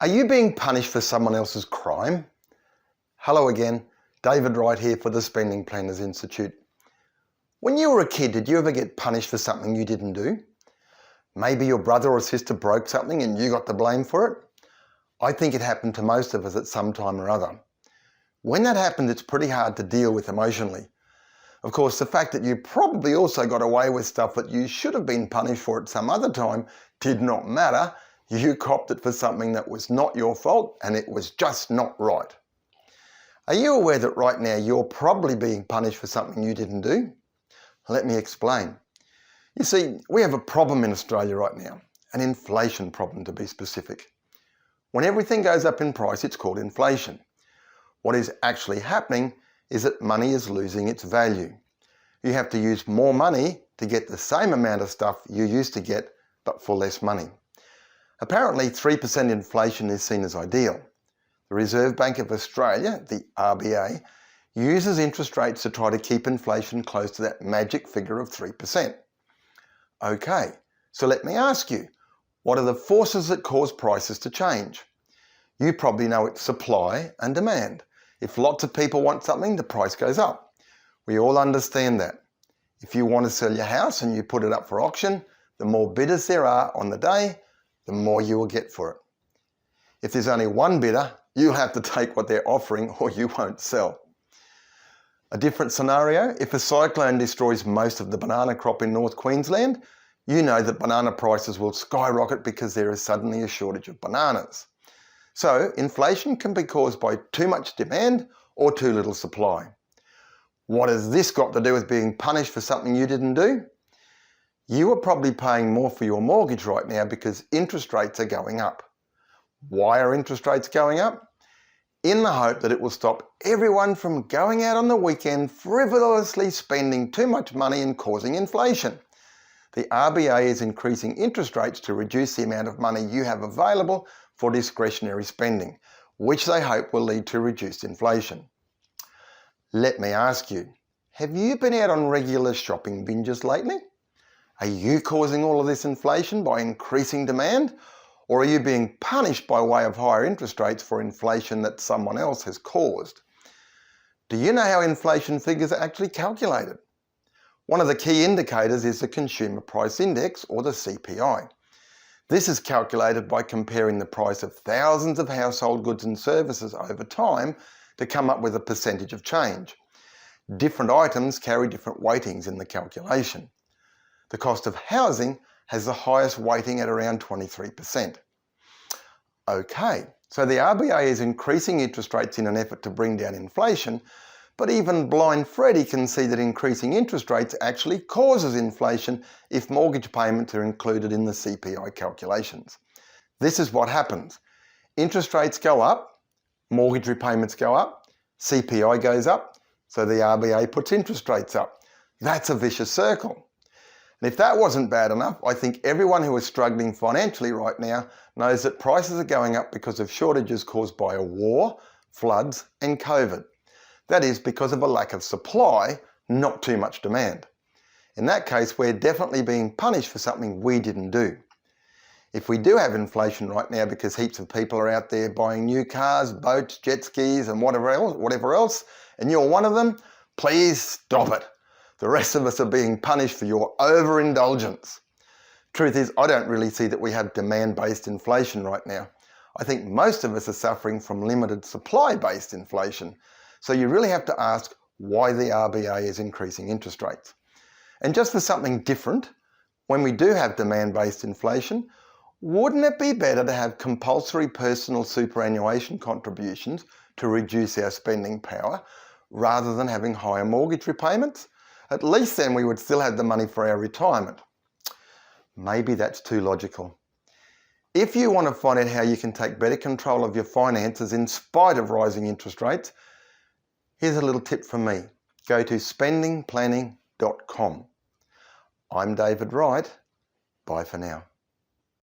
Are you being punished for someone else's crime? Hello again, David Wright here for the Spending Planners Institute. When you were a kid, did you ever get punished for something you didn't do? Maybe your brother or sister broke something and you got the blame for it? I think it happened to most of us at some time or other. When that happened, it's pretty hard to deal with emotionally. Of course, the fact that you probably also got away with stuff that you should have been punished for at some other time did not matter. You copped it for something that was not your fault and it was just not right. Are you aware that right now you're probably being punished for something you didn't do? Let me explain. You see, we have a problem in Australia right now, an inflation problem to be specific. When everything goes up in price, it's called inflation. What is actually happening is that money is losing its value. You have to use more money to get the same amount of stuff you used to get, but for less money. Apparently 3% inflation is seen as ideal. The Reserve Bank of Australia, the RBA, uses interest rates to try to keep inflation close to that magic figure of 3%. Okay, so let me ask you, what are the forces that cause prices to change? You probably know it's supply and demand. If lots of people want something, the price goes up. We all understand that. If you want to sell your house and you put it up for auction, the more bidders there are on the day, the more you will get for it. If there's only one bidder, you'll have to take what they're offering or you won't sell. A different scenario, if a cyclone destroys most of the banana crop in North Queensland, you know that banana prices will skyrocket because there is suddenly a shortage of bananas. So inflation can be caused by too much demand or too little supply. What has this got to do with being punished for something you didn't do? You are probably paying more for your mortgage right now because interest rates are going up. Why are interest rates going up? In the hope that it will stop everyone from going out on the weekend frivolously spending too much money and causing inflation. The RBA is increasing interest rates to reduce the amount of money you have available for discretionary spending, which they hope will lead to reduced inflation. Let me ask you, have you been out on regular shopping binges lately? Are you causing all of this inflation by increasing demand? Or are you being punished by way of higher interest rates for inflation that someone else has caused? Do you know how inflation figures are actually calculated? One of the key indicators is the Consumer Price Index, or the CPI. This is calculated by comparing the price of thousands of household goods and services over time to come up with a percentage of change. Different items carry different weightings in the calculation. The cost of housing has the highest weighting at around 23%. Okay, so the RBA is increasing interest rates in an effort to bring down inflation, but even blind Freddy can see that increasing interest rates actually causes inflation if mortgage payments are included in the CPI calculations. This is what happens. Interest rates go up, mortgage repayments go up, CPI goes up, so the RBA puts interest rates up. That's a vicious circle. And if that wasn't bad enough, I think everyone who is struggling financially right now knows that prices are going up because of shortages caused by a war, floods, and COVID. That is because of a lack of supply, not too much demand. In that case, we're definitely being punished for something we didn't do. If we do have inflation right now because heaps of people are out there buying new cars, boats, jet skis, and whatever else, and you're one of them, please stop it. The rest of us are being punished for your overindulgence. Truth is, I don't really see that we have demand-based inflation right now. I think most of us are suffering from limited supply-based inflation. So you really have to ask why the RBA is increasing interest rates. And just for something different, when we do have demand-based inflation, wouldn't it be better to have compulsory personal superannuation contributions to reduce our spending power rather than having higher mortgage repayments? At least then we would still have the money for our retirement. Maybe that's too logical. If you want to find out how you can take better control of your finances in spite of rising interest rates, here's a little tip from me. Go to spendingplanning.com. I'm David Wright. Bye for now.